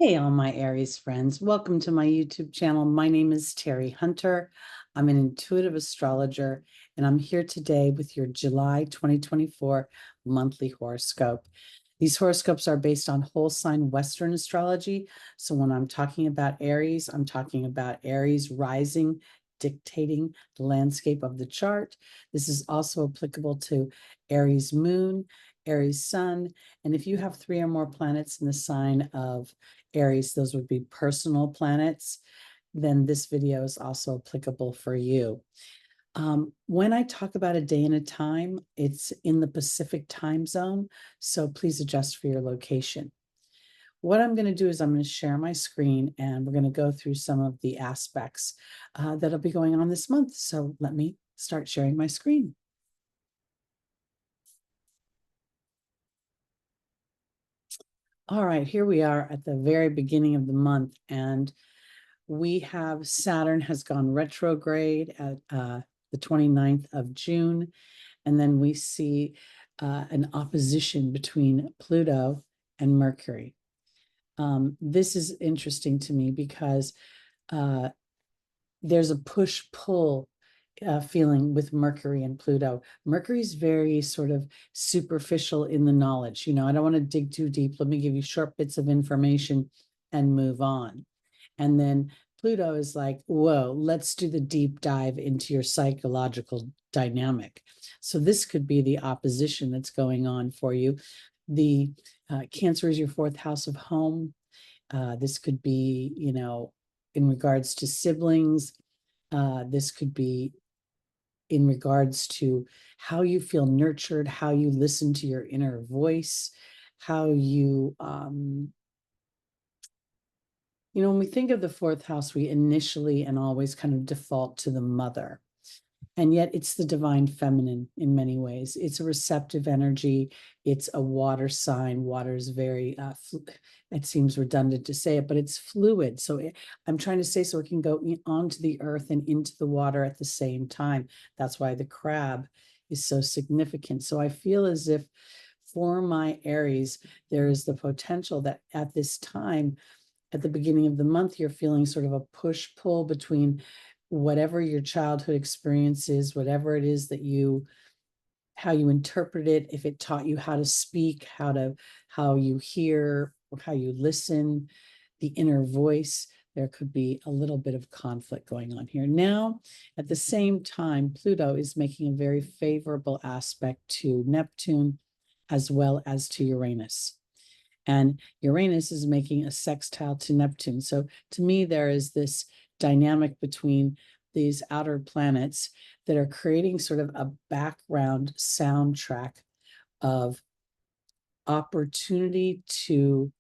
Hey, all my Aries friends. Welcome to my YouTube channel. My name is Teri Hunter. I'm an intuitive astrologer, and I'm here today with your July 2024 monthly horoscope. These horoscopes are based on whole sign Western astrology. So when I'm talking about Aries, I'm talking about Aries rising, dictating the landscape of the chart. This is also applicable to Aries moon, Aries sun, and if you have 3 or more planets in the sign of Aries, those would be personal planets, then this video is also applicable for you. When I talk about a day and a time, it's in the Pacific time zone, so please adjust for your location. What I'm going to do is I'm going to share my screen and we're going to go through some of the aspects that'll be going on this month. So let me start sharing my screen. All right, here we are at the very beginning of the month, and we have Saturn has gone retrograde at the 29th of June, and then we see an opposition between Pluto and Mercury. This is interesting to me because there's a push-pull feeling with Mercury and Pluto. Mercury's very sort of superficial in the knowledge. I don't want to dig too deep. Let me give you short bits of information and move on. And then Pluto is like, whoa, let's do the deep dive into your psychological dynamic. So this could be the opposition that's going on for you. The Cancer is your 4th house of home. This could be, in regards to siblings. This could be in regards to how you feel nurtured, how you listen to your inner voice, how you, when we think of the 4th house, we initially and always kind of default to the mother. And yet it's the divine feminine in many ways. It's a receptive energy. It's a water sign. Water is very, it seems redundant to say it, but it's fluid. So I'm trying to say so it can go onto the earth and into the water at the same time. That's why the crab is so significant. So I feel as if for my Aries, there is the potential that at this time, at the beginning of the month, you're feeling sort of a push-pull between whatever your childhood experience is, whatever it is that how you interpret it, if it taught you how to speak, how you hear, or how you listen, the inner voice, there could be a little bit of conflict going on here. Now, at the same time, Pluto is making a very favorable aspect to Neptune as well as to Uranus. And Uranus is making a sextile to Neptune. So to me, there is this dynamic between these outer planets that are creating sort of a background soundtrack of opportunity to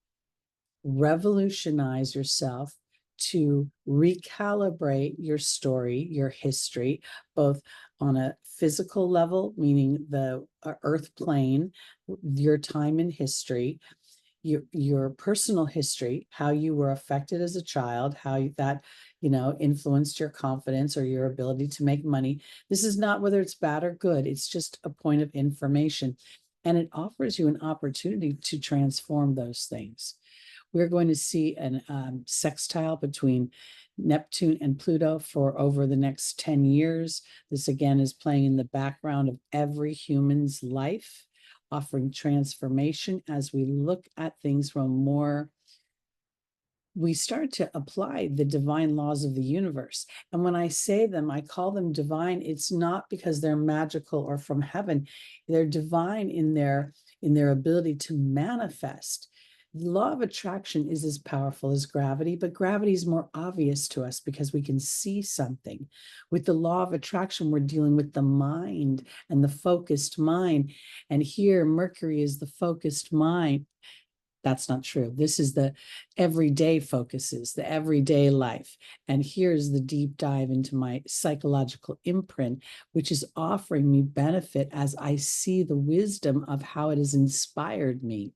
revolutionize yourself, to recalibrate your story, your history, both on a physical level, meaning the earth plane, your time in history, your personal history, how you were affected as a child, how that influenced your confidence or your ability to make money. This is not whether it's bad or good. It's just a point of information, and it offers you an opportunity to transform those things. We're going to see an sextile between Neptune and Pluto for over the next 10 years. This again is playing in the background of every human's life, offering transformation as we look at things from we start to apply the divine laws of the universe. And when I say them, I call them divine. It's not because they're magical or from heaven. They're divine in their ability to manifest. The law of attraction is as powerful as gravity, but gravity is more obvious to us because we can see something. With the law of attraction, we're dealing with the mind and the focused mind. And here, Mercury is the focused mind. That's not true. This is the everyday focuses, the everyday life. And here's the deep dive into my psychological imprint, which is offering me benefit as I see the wisdom of how it has inspired me.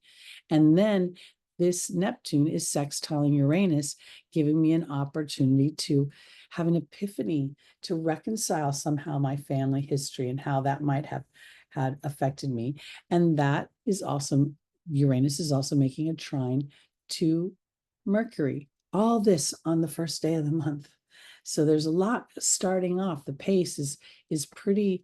And then this Neptune is sextiling Uranus, giving me an opportunity to have an epiphany, to reconcile somehow my family history and how that might have had affected me. And that is also Uranus is also making a trine to Mercury, all this on the first day of the month. So there's a lot starting off. The pace is pretty,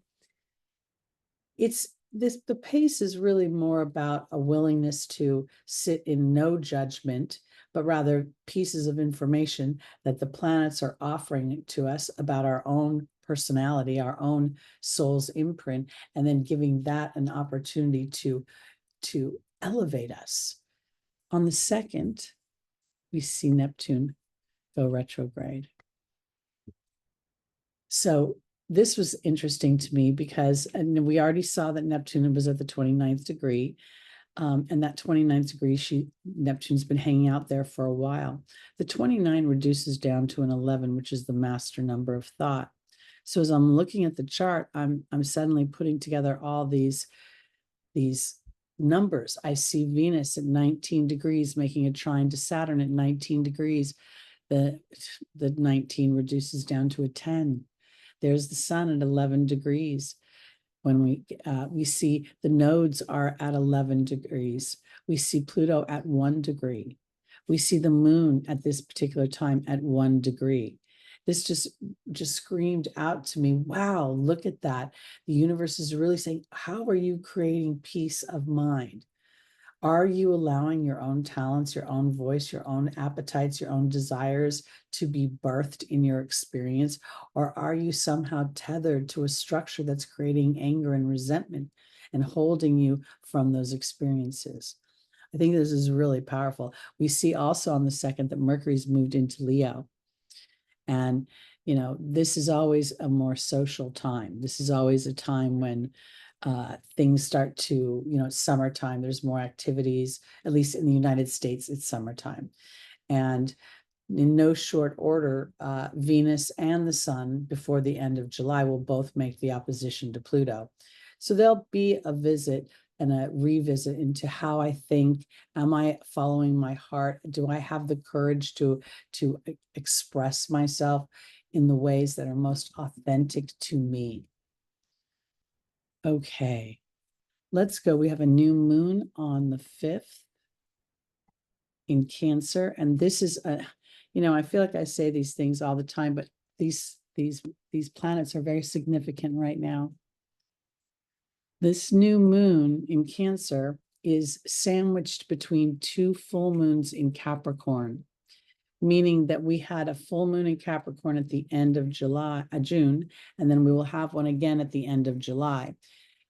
the pace is really more about a willingness to sit in no judgment, but rather pieces of information that the planets are offering to us about our own personality, our own soul's imprint, and then giving that an opportunity to elevate us. On the 2nd, we see Neptune go retrograde. So this was interesting to me because, and we already saw that Neptune was at the 29th degree. And that 29th degree, Neptune's been hanging out there for a while. The 29 reduces down to an 11, which is the master number of thought. So as I'm looking at the chart, I'm suddenly putting together all these numbers. I see Venus at 19 degrees making a trine to Saturn at 19 degrees. The 19 reduces down to a 10. There's the sun at 11 degrees. When we see the nodes are at 11 degrees. We see Pluto at 1 degree. We see the moon at this particular time at 1 degree. This just screamed out to me, wow, look at that. The universe is really saying, how are you creating peace of mind? Are you allowing your own talents, your own voice, your own appetites, your own desires to be birthed in your experience? Or are you somehow tethered to a structure that's creating anger and resentment and holding you from those experiences? I think this is really powerful. We see also on the 2nd that Mercury's moved into Leo. And, this is always a more social time. This is always a time when things start to, summertime, there's more activities, at least in the United States, it's summertime. And in no short order, Venus and the sun before the end of July will both make the opposition to Pluto. So there'll be a visit and a revisit into how I think. Am I following my heart? Do I have the courage to express myself in the ways that are most authentic to me? Okay, let's go. We have a new moon on the 5th in Cancer. And this is I feel like I say these things all the time, but these planets are very significant right now. This new moon in Cancer is sandwiched between 2 full moons in Capricorn, meaning that we had a full moon in Capricorn at the end of June, and then we will have one again at the end of July.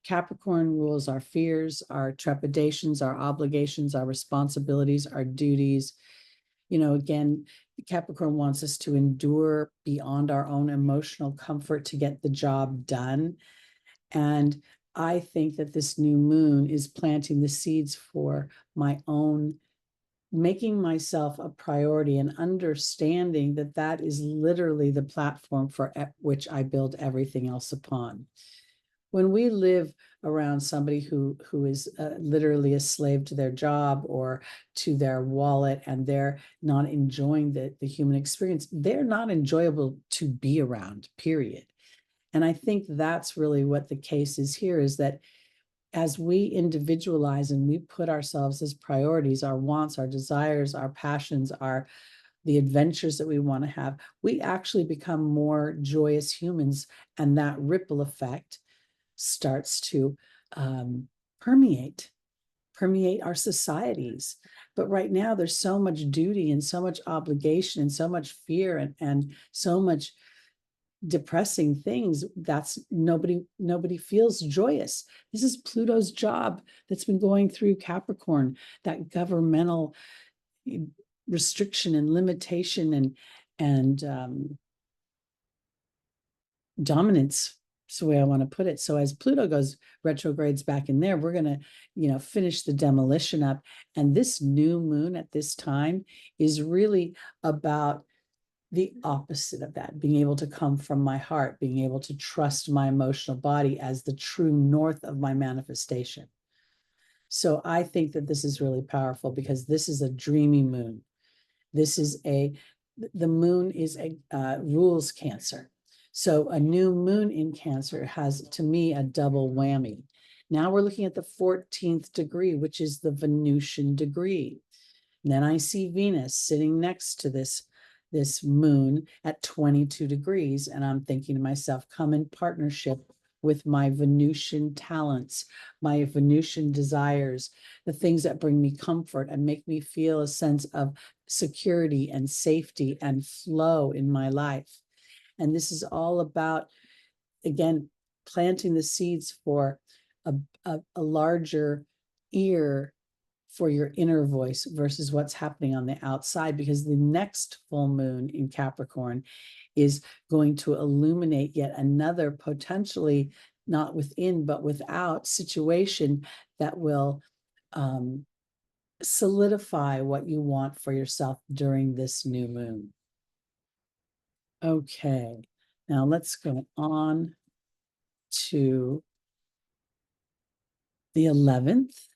Capricorn rules our fears, our trepidations, our obligations, our responsibilities, our duties. Again, Capricorn wants us to endure beyond our own emotional comfort to get the job done. And I think that this new moon is planting the seeds for my own, making myself a priority and understanding that that is literally the platform for which I build everything else upon. When we live around somebody who is literally a slave to their job or to their wallet, and they're not enjoying the human experience, they're not enjoyable to be around, period. And I think that's really what the case is here, is that as we individualize and we put ourselves as priorities, our wants, our desires, our passions, the adventures that we want to have, we actually become more joyous humans. And that ripple effect starts to permeate our societies. But right now there's so much duty and so much obligation and so much fear and so much depressing things. That's nobody feels joyous. This is Pluto's job that's been going through Capricorn, that governmental restriction and limitation and dominance. That's the way I want to put it. So as Pluto goes retrogrades back in there, we're going to, finish the demolition up. And this new moon at this time is really about the opposite of that, being able to come from my heart, being able to trust my emotional body as the true north of my manifestation. So I think that this is really powerful because this is a dreamy moon. The moon is rules Cancer. So a new moon in Cancer has, to me, a double whammy. Now we're looking at the 14th degree, which is the Venusian degree. Then I see Venus sitting next to this moon at 22 degrees. And I'm thinking to myself, come in partnership with my Venusian talents, my Venusian desires, the things that bring me comfort and make me feel a sense of security and safety and flow in my life. And this is all about, again, planting the seeds for a larger ear for your inner voice versus what's happening on the outside, because the next full moon in Capricorn is going to illuminate yet another potentially not within but without situation that will solidify what you want for yourself during this new moon. Okay, now let's go on to the 11th.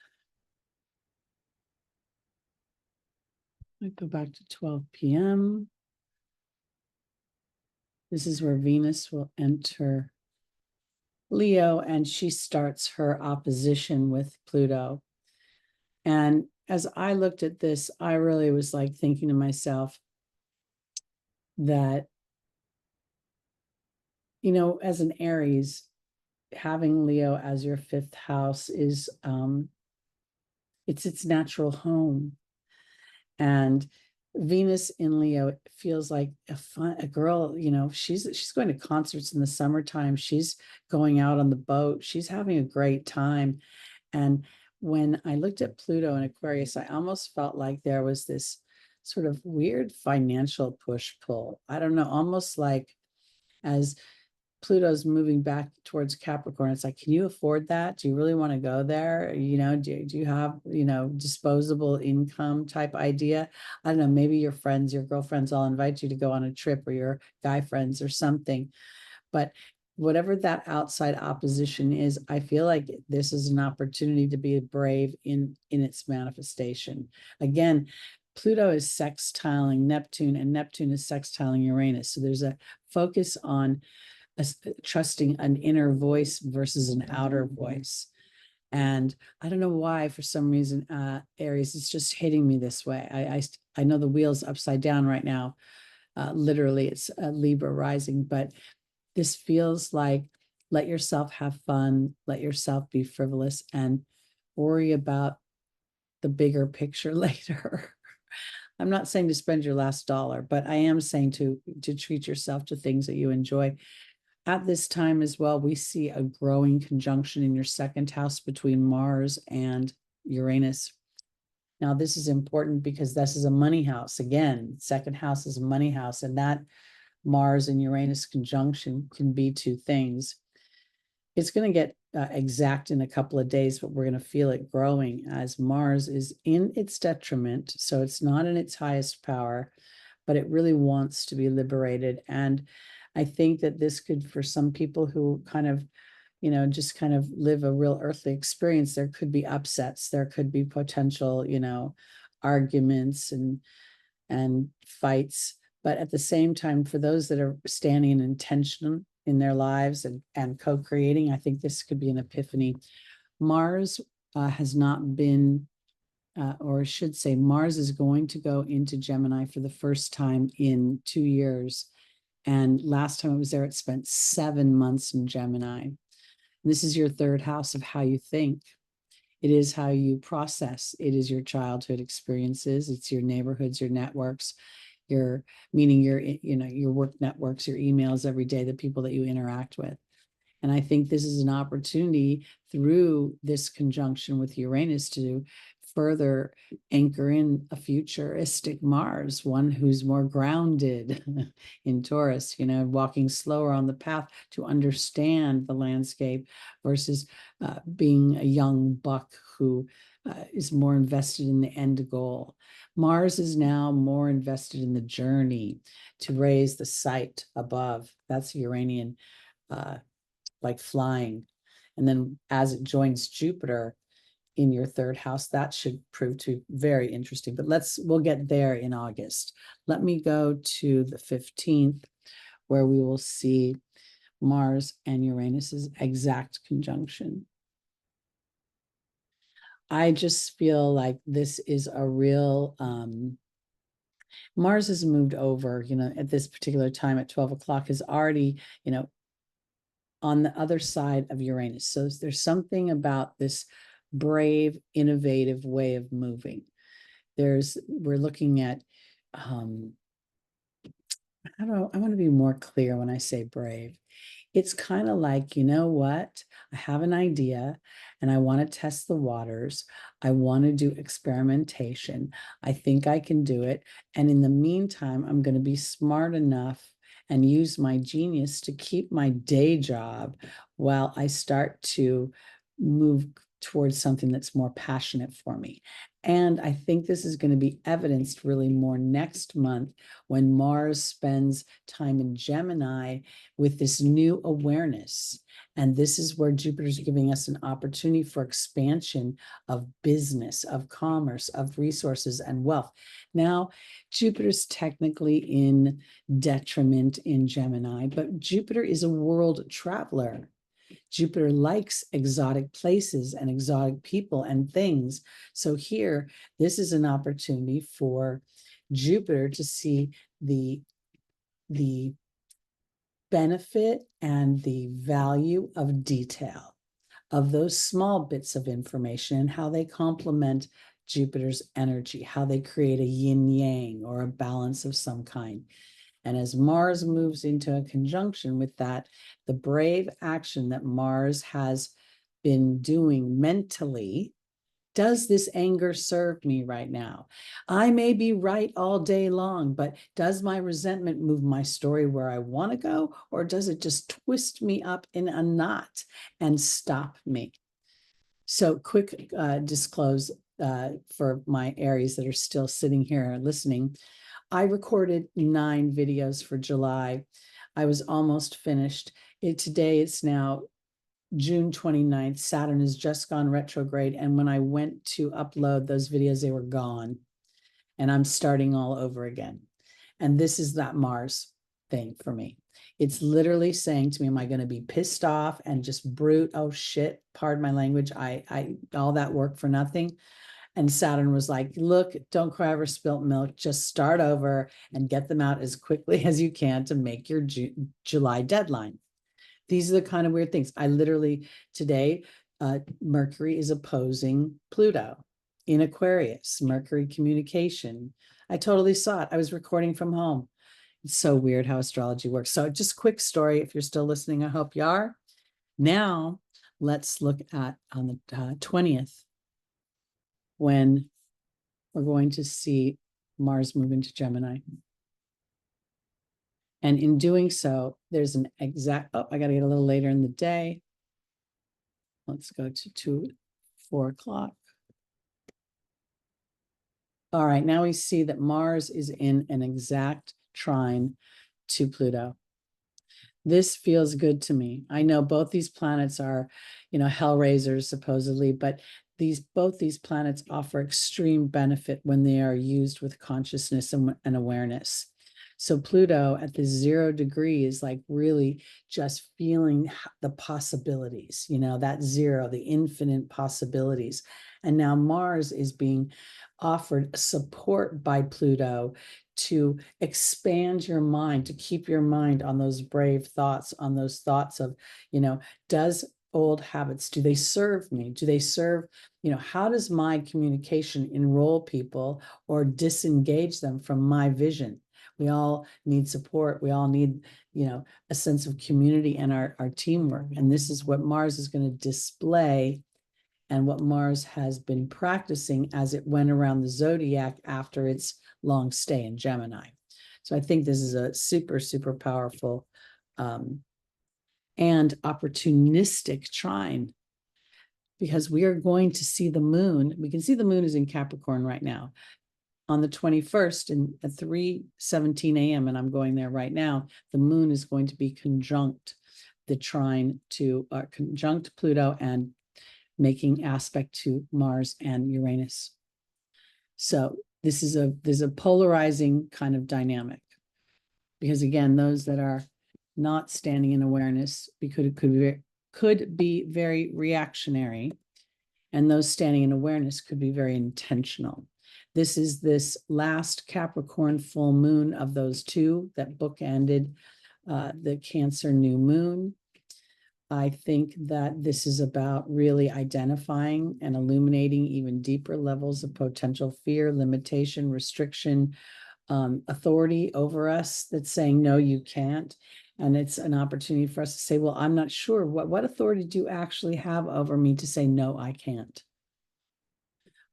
I go back to 12 p.m. This is where Venus will enter Leo, and she starts her opposition with Pluto. And as I looked at this, I really was like thinking to myself that, you know, as an Aries, having Leo as your fifth house is it's its natural home. And Venus in Leo feels like a girl, you know, she's going to concerts in the summertime. She's going out on the boat. She's having a great time. And when I looked at Pluto in Aquarius, I almost felt like there was this sort of weird financial push-pull. I don't know, almost like as Pluto's moving back towards Capricorn, it's like, can you afford that? Do you really want to go there? You know, do you have, you know, disposable income type idea? I don't know, maybe your friends, your girlfriends all invite you to go on a trip, or your guy friends or something. But whatever that outside opposition is, I feel like this is an opportunity to be brave in its manifestation. Again, Pluto is sextiling Neptune, and Neptune is sextiling Uranus. So there's a focus on trusting an inner voice versus an outer voice. And I don't know why, for some reason, Aries, it's just hitting me this way. I know the wheel's upside down right now. Literally, it's Libra rising, but this feels like, let yourself have fun, let yourself be frivolous, and worry about the bigger picture later. I'm not saying to spend your last dollar, but I am saying to treat yourself to things that you enjoy. At this time as well, we see a growing conjunction in your second house between Mars and Uranus. Now, this is important because this is a money house. Again, second house is a money house, and that Mars and Uranus conjunction can be two things. It's going to get exact in a couple of days, but we're going to feel it growing as Mars is in its detriment. So it's not in its highest power, but it really wants to be liberated. And I think that this could, for some people who kind of, you know, just kind of live a real earthly experience, there could be upsets, there could be potential, you know, arguments and fights. But at the same time, for those that are standing in intention in their lives and co-creating, I think this could be an epiphany. Mars has not been, or I should say, Mars is going to go into Gemini for the first time in 2 years. And last time it was there, it spent 7 months in Gemini. This is your third house of how you think. It is how you process. It is your childhood experiences. It's your neighborhoods, your networks, your meaning your, you know, your work networks, your emails every day, the people that you interact with. And I think this is an opportunity through this conjunction with Uranus to further anchor in a futuristic Mars, one who's more grounded in Taurus, you know, walking slower on the path to understand the landscape versus being a young buck who is more invested in the end goal. Mars is now more invested in the journey to raise the sight above. That's Uranian, like flying. And then as it joins Jupiter in your third house, that should prove to be very interesting. But we'll get there in August. Let me go to the 15th, where we will see Mars and Uranus's exact conjunction. I just feel like this is a real, Mars has moved over, at this particular time at 12 o'clock is already, on the other side of Uranus. So there's something about this brave, innovative way of moving. We're looking at, I want to be more clear when I say brave. It's kind of like, you know what? I have an idea and I want to test the waters. I want to do experimentation. I think I can do it. And in the meantime, I'm going to be smart enough and use my genius to keep my day job while I start to move towards something that's more passionate for me. And I think this is going to be evidenced really more next month when Mars spends time in Gemini with this new awareness. And this is where Jupiter's giving us an opportunity for expansion of business, of commerce, of resources and wealth. Now, Jupiter's technically in detriment in Gemini, but Jupiter is a world traveler. Jupiter likes exotic places and exotic people and things. So here, this is an opportunity for Jupiter to see the benefit and the value of detail, of those small bits of information and how they complement Jupiter's energy, how they create a yin yang or a balance of some kind. And as Mars moves into a conjunction with that, the brave action that Mars has been doing mentally, does this anger serve me right now? I may be right all day long, but does my resentment move my story where I want to go, or does it just twist me up in a knot and stop me? So quick disclose for my Aries that are still sitting here listening. I recorded 9 videos for July. I was almost finished. Today it's now June 29th. Saturn has just gone retrograde. And when I went to upload those videos, they were gone. And I'm starting all over again. And this is that Mars thing for me. It's literally saying to me, am I going to be pissed off and just brute? Oh shit, pardon my language. I all that work for nothing. And Saturn was like, look, don't cry over spilt milk. Just start over and get them out as quickly as you can to make your July deadline. These are the kind of weird things. I literally, today, Mercury is opposing Pluto in Aquarius, Mercury communication. I totally saw it. I was recording from home. It's so weird how astrology works. So just quick story, if you're still listening, I hope you are. Now, let's look at on the 20th, when we're going to see Mars move into Gemini. And in doing so, there's an exact, I got to get a little later in the day. Let's go to 4 o'clock. All right, now we see that Mars is in an exact trine to Pluto. This feels good to me. I know both these planets are, hellraisers supposedly, but both these planets offer extreme benefit when they are used with consciousness and awareness. So Pluto at the 0 degree is like really just feeling the possibilities, that 0, the infinite possibilities. And now Mars is being offered support by Pluto to expand your mind, to keep your mind on those brave thoughts, on those thoughts of, does old habits, do they serve me? Do they serve, how does my communication enroll people or disengage them from my vision? We all need support. We all need, a sense of community and our teamwork. And this is what Mars is going to display and what Mars has been practicing as it went around the Zodiac after its long stay in Gemini. So I think this is a super, super powerful and opportunistic trine, because we are going to see the moon. We can see the moon is in Capricorn right now. On the 21st at 3:17 a.m., and I'm going there right now, the moon is going to be conjunct the trine to conjunct Pluto and making aspect to Mars and Uranus. So there's a polarizing kind of dynamic, because again, those that are not standing in awareness could be very reactionary And those standing in awareness could be very intentional. This is this last Capricorn full moon of those two that bookended the Cancer new moon. I think that this is about really identifying and illuminating even deeper levels of potential fear, limitation, restriction, authority over us that's saying, no, you can't. And it's an opportunity for us to say, well, I'm not sure. What authority do you actually have over me to say, no, I can't?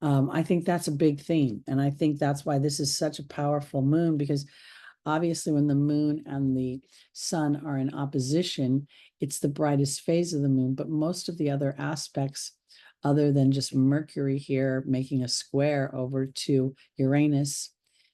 I think that's a big theme. And I think that's why this is such a powerful moon, because obviously when the moon and the sun are in opposition, it's the brightest phase of the moon. But most of the other aspects, other than just Mercury here making a square over to Uranus,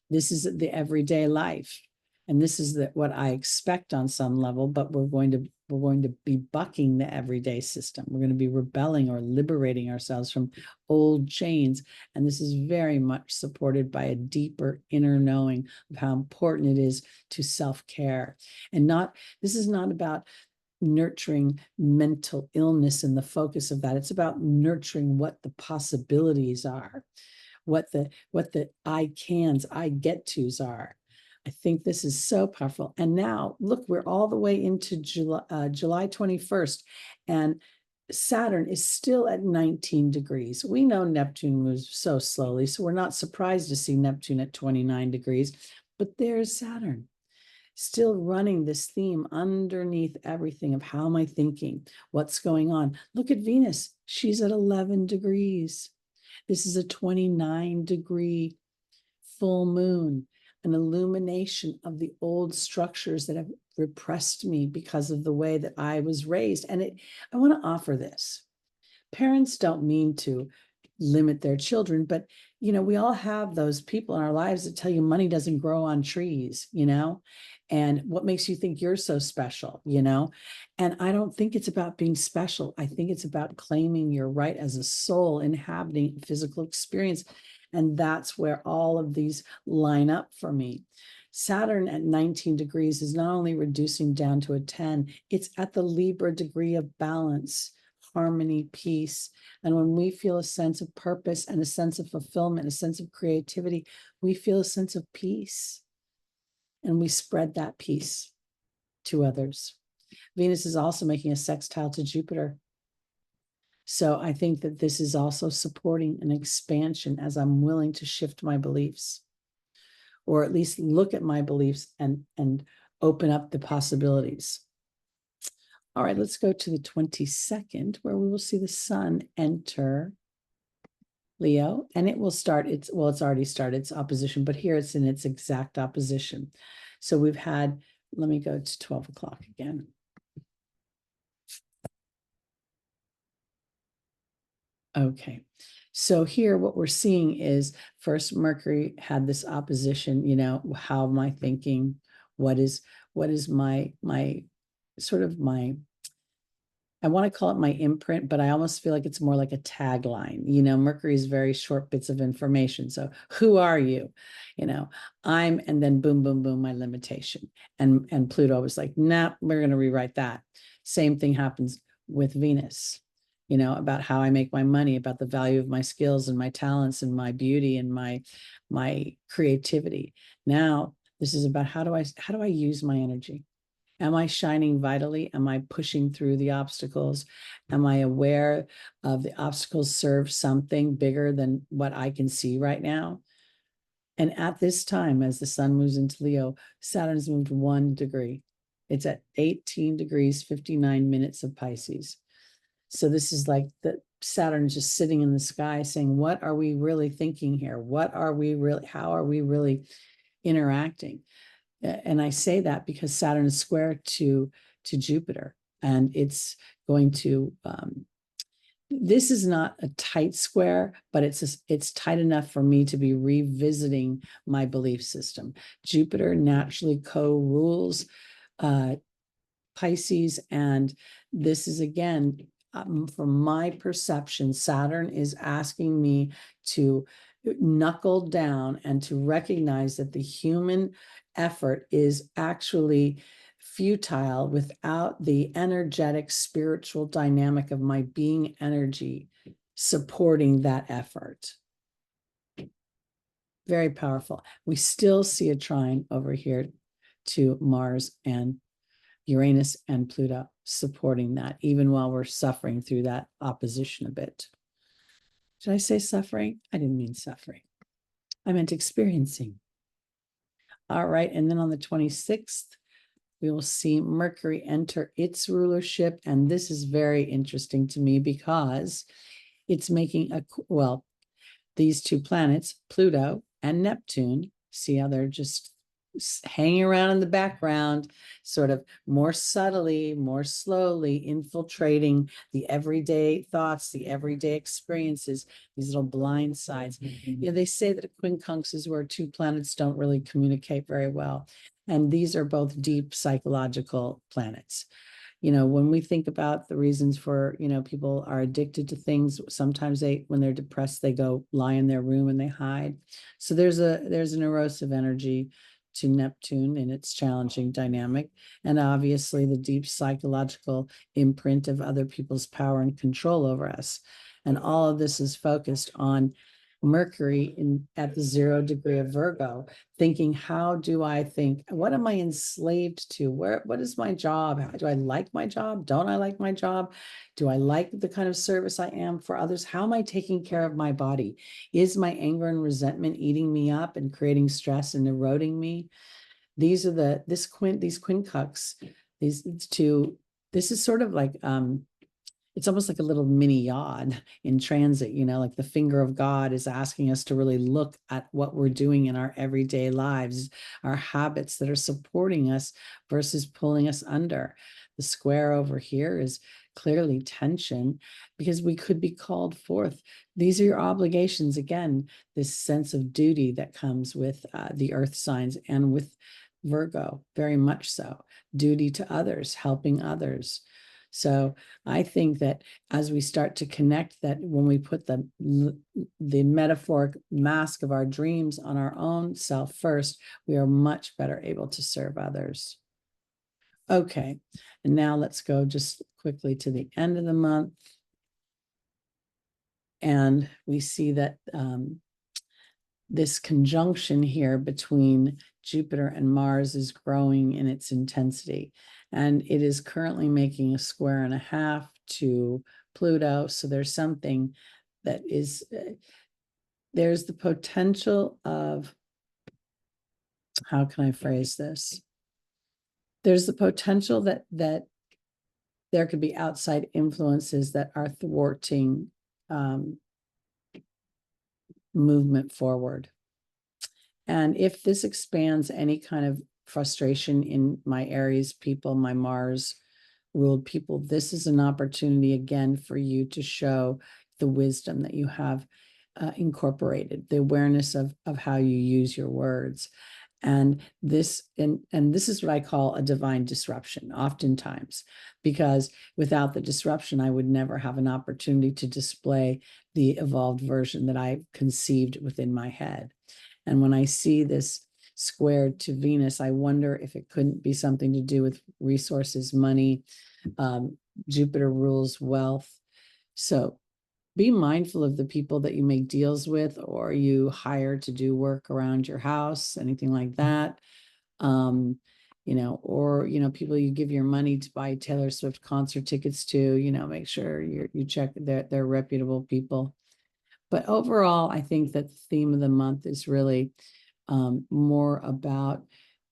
this is the everyday life. And this is what I expect on some level, but we're going to be bucking the everyday system. We're going to be rebelling or liberating ourselves from old chains. And this is very much supported by a deeper inner knowing of how important it is to self-care. And this is not about nurturing mental illness and the focus of that. It's about nurturing what the possibilities are, what the I cans, I get tos are. I think this is so powerful. And now, look, we're all the way into July 21st, and Saturn is still at 19 degrees. We know Neptune moves so slowly, so we're not surprised to see Neptune at 29 degrees. But there's Saturn, still running this theme underneath everything of how am I thinking? What's going on? Look at Venus. She's at 11 degrees. This is a 29-degree full moon, an illumination of the old structures that have repressed me because of the way that I was raised. And I want to offer this. Parents don't mean to limit their children, but we all have those people in our lives that tell you money doesn't grow on trees, and what makes you think you're so special, and I don't think it's about being special. I think it's about claiming your right as a soul inhabiting physical experience. And that's where all of these line up for me. Saturn at 19 degrees is not only reducing down to a 10, it's at the Libra degree of balance, harmony, peace. And when we feel a sense of purpose and a sense of fulfillment, a sense of creativity, we feel a sense of peace. And we spread that peace to others. Venus is also making a sextile to Jupiter. So I think that this is also supporting an expansion as I'm willing to shift my beliefs, or at least look at my beliefs and open up the possibilities. All right, let's go to the 22nd, where we will see the sun enter Leo, and it will start it's already started its opposition, but here it's in its exact opposition. So we've had, let me go to 12 o'clock again. Okay, so here what we're seeing is first Mercury had this opposition, how am I thinking? What is my sort of my, I want to call it my imprint, but I almost feel like it's more like a tagline. Mercury is very short bits of information. So who are you? I'm, and then boom, boom, boom, my limitation. And Pluto was like, nah, we're going to rewrite that. Same thing happens with Venus, about how I make my money, about the value of my skills and my talents and my beauty and my creativity. Now, this is about how do I use my energy? Am I shining vitally? Am I pushing through the obstacles? Am I aware of the obstacles serve something bigger than what I can see right now? And at this time, as the sun moves into Leo, Saturn has moved 1 degree. It's at 18 degrees, 59 minutes of Pisces. So this is like the Saturn just sitting in the sky saying, what are we really thinking here? How are we really interacting? And I say that because Saturn is square to Jupiter, and it's going to, this is not a tight square, but it's tight enough for me to be revisiting my belief system. Jupiter naturally co-rules Pisces, and this is again, from my perception, Saturn is asking me to knuckle down and to recognize that the human effort is actually futile without the energetic spiritual dynamic of my being energy supporting that effort. Very powerful. We still see a trine over here to Mars and Uranus and Pluto supporting that, even while we're suffering through that opposition a bit. Did I say suffering? I didn't mean suffering. I meant experiencing. All right. And then on the 26th, we will see Mercury enter its rulership. And this is very interesting to me because it's making well, these two planets, Pluto and Neptune, see how they're just hanging around in the background, sort of more subtly, more slowly infiltrating the everyday thoughts, the everyday experiences, these little blind sides. They say that a quincunx is where two planets don't really communicate very well. And these are both deep psychological planets. When we think about the reasons for, people are addicted to things, sometimes when they're depressed, they go lie in their room and they hide. So there's an erosive energy to Neptune in its challenging dynamic. And obviously the deep psychological imprint of other people's power and control over us. And all of this is focused on Mercury at the 0 degree of Virgo, thinking, how do I think? What am I enslaved to? What is my job? Do I like my job? Don't I like my job? Do I like the kind of service I am for others? How am I taking care of my body? Is my anger and resentment eating me up and creating stress and eroding me? These are these quincunx, these two. This is sort of like it's almost like a little mini yod in transit, like the finger of God is asking us to really look at what we're doing in our everyday lives, our habits that are supporting us versus pulling us under. The square over here is clearly tension because we could be called forth. These are your obligations. Again, this sense of duty that comes with the earth signs and with Virgo, very much so. Duty to others, helping others. So I think that as we start to connect that, when we put the metaphoric mask of our dreams on our own self first, we are much better able to serve others. Okay, and now let's go just quickly to the end of the month. And we see that this conjunction here between Jupiter and Mars is growing in its intensity. And it is currently making a 2.5 to Pluto. So there's something that is, there's the potential of, how can I phrase this? There's the potential that there could be outside influences that are thwarting movement forward. And if this expands any kind of frustration in my Aries people, my Mars ruled people, this is an opportunity again for you to show the wisdom that you have incorporated, the awareness of how you use your words. And this is what I call a divine disruption, oftentimes, because without the disruption, I would never have an opportunity to display the evolved version that I conceived within my head. And when I see this squared to Venus, I wonder if it couldn't be something to do with resources, money. Jupiter rules wealth. So be mindful of the people that you make deals with or you hire to do work around your house, anything like that. Or people you give your money to buy Taylor Swift concert tickets to, make sure you check they're reputable people. But overall, I think that the theme of the month is really more about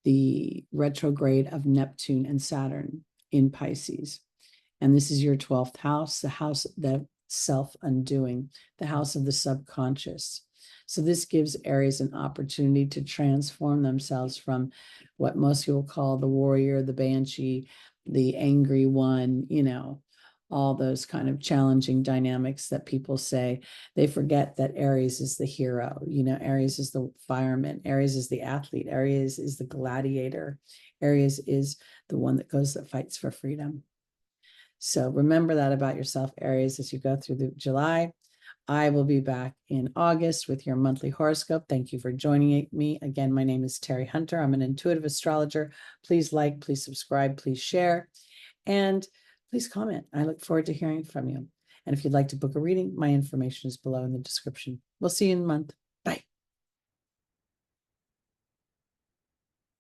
the retrograde of Neptune and Saturn in Pisces. And this is your 12th house, the house that self-undoing, the house of the subconscious. So this gives Aries an opportunity to transform themselves from what most people call the warrior, the banshee, the angry one, all those kind of challenging dynamics that people say. They forget that Aries is the hero. Aries is the fireman. Aries is the athlete. Aries is the gladiator. Aries is the one that fights for freedom. So remember that about yourself, Aries, as you go through the July. I will be back in August with your monthly horoscope. Thank you for joining me. Again, my name is Teri Hunter. I'm an intuitive astrologer. Please like, please subscribe, please share, and please comment. I look forward to hearing from you. And if you'd like to book a reading, my information is below in the description. We'll see you in a month.